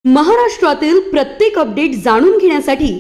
महाराष्ट्रातील प्रत्येक अपडेट जाणून घेण्यासाठी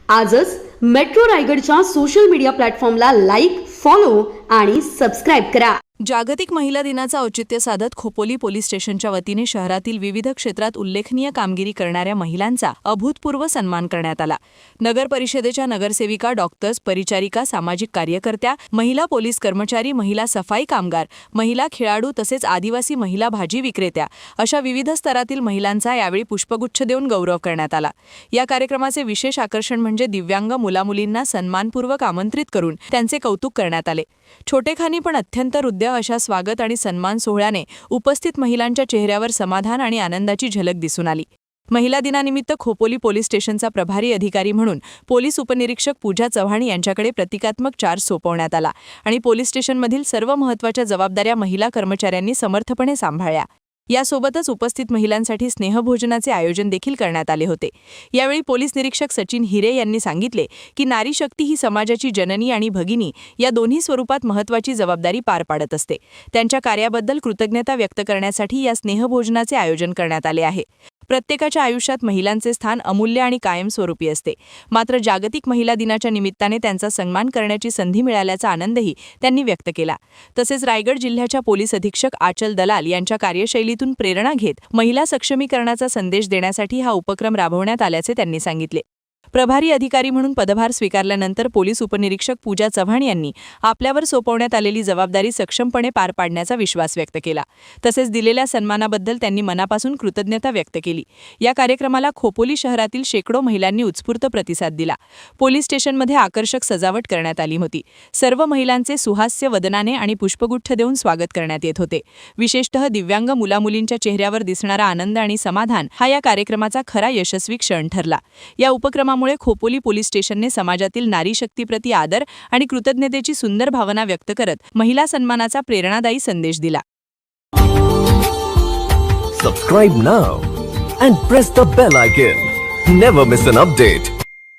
आजच मेट्रो रायगडच्या सोशल मीडिया प्लॅटफॉर्मला लाईक, फॉलो आणि सबस्क्राईब करा. जागतिक महिला दिनाचं औचित्य साधत खोपोली पोलीस स्टेशनच्या वतीने शहरातील विविध क्षेत्रात उल्लेखनीय कामगिरी करणाऱ्या महिलांचा अभूतपूर्व सन्मान करण्यात आला. नगर परिषदेच्या नगरसेविका, डॉक्टर्स, परिचारिका, सामाजिक कार्यकर्त्या, महिला पोलीस कर्मचारी, महिला सफाई कामगार, महिला खेळाडू तसेच आदिवासी महिला भाजी विक्रेत्या अशा विविध स्तरातील महिलांचा यावेळी पुष्पगुच्छ देऊन गौरव करण्यात आला. या कार्यक्रमाचे विशेष आकर्षण म्हणजे दिव्यांग मुलामुलींना सन्मानपूर्वक आमंत्रित करून त्यांचे कौतुक करण्यात आले. छोटेखानी पण अत्यंत हृदय अशा स्वागत आणि सन्मान सोहळ्याने उपस्थित महिलांच्या चेहऱ्यावर समाधान आणि आनंदाची झलक दिसून आली. महिला दिनानिमित्त खोपोली पोलीस स्टेशनचा प्रभारी अधिकारी म्हणून पोलीस उपनिरीक्षक पूजा चव्हाण यांच्याकडे प्रतिकात्मक चार्ज सोपवण्यात आला आणि पोलीस स्टेशनमधील सर्व महत्त्वाच्या जबाबदाऱ्या महिला कर्मचाऱ्यांनी समर्थपणे सांभाळल्या. यासोबतच उपस्थित महिलांसाठी स्नेहभोजनाचे आयोजन देखील करण्यात आले होते. यावेळी पोलीस निरीक्षक सचिन हिरे यांनी सांगितले की नारी शक्ती ही समाजाची जननी आणि भगिनी या दोन्ही स्वरूपात महत्त्वाची जबाबदारी पार पाडत असते. त्यांच्या कार्याबद्दल कृतज्ञता व्यक्त करण्यासाठी या स्नेहभोजनाचे आयोजन करण्यात आले आहे. प्रत्येकाच्या आयुष्यात महिलांचे स्थान अमूल्य आणि कायमस्वरूपी असते. मात्र जागतिक महिला दिनाच्या निमित्ताने त्यांचा सन्मान करण्याची संधी मिळाल्याचा आनंदही त्यांनी व्यक्त केला. तसेच रायगड जिल्ह्याच्या पोलीस अधीक्षक आचल दलाल यांच्या कार्यशैलीतून प्रेरणा घेत महिला सक्षमीकरणाचा संदेश देण्यासाठी हा उपक्रम राबवण्यात आल्याचे त्यांनी सांगितले. प्रभारी अधिकारी म्हणून पदभार स्वीकारल्यानंतर पोलीस उपनिरीक्षक पूजा चव्हाण यांनी आपल्यावर सोपवण्यात आलेली जबाबदारी सक्षमपणे पार पाडण्याचा विश्वास व्यक्त केला. तसेच दिलेल्या सन्मानाबद्दल त्यांनी मनापासून कृतज्ञता व्यक्त केली. या कार्यक्रमाला खोपोली शहरातील शेकडो महिलांनी उत्स्फूर्त प्रतिसाद दिला. पोलीस स्टेशनमध्ये आकर्षक सजावट करण्यात आली होती. सर्व महिलांचे सुहास्य वदनाने आणि पुष्पगुच्छ देऊन स्वागत करण्यात येत होते. विशेषतः दिव्यांग मुलामुलींच्या चेहऱ्यावर दिसणारा आनंद आणि समाधान हा या कार्यक्रमाचा खरा यशस्वी क्षण ठरला. या उपक्रमामुळे खोपोली पोलीस स्टेशनने समाजातील नारी शक्तीप्रती आदर आणि कृतज्ञतेची सुंदर भावना व्यक्त करत महिला सन्मानाचा प्रेरणादायी संदेश दिला. Subscribe now and press the bell icon. Never miss an update.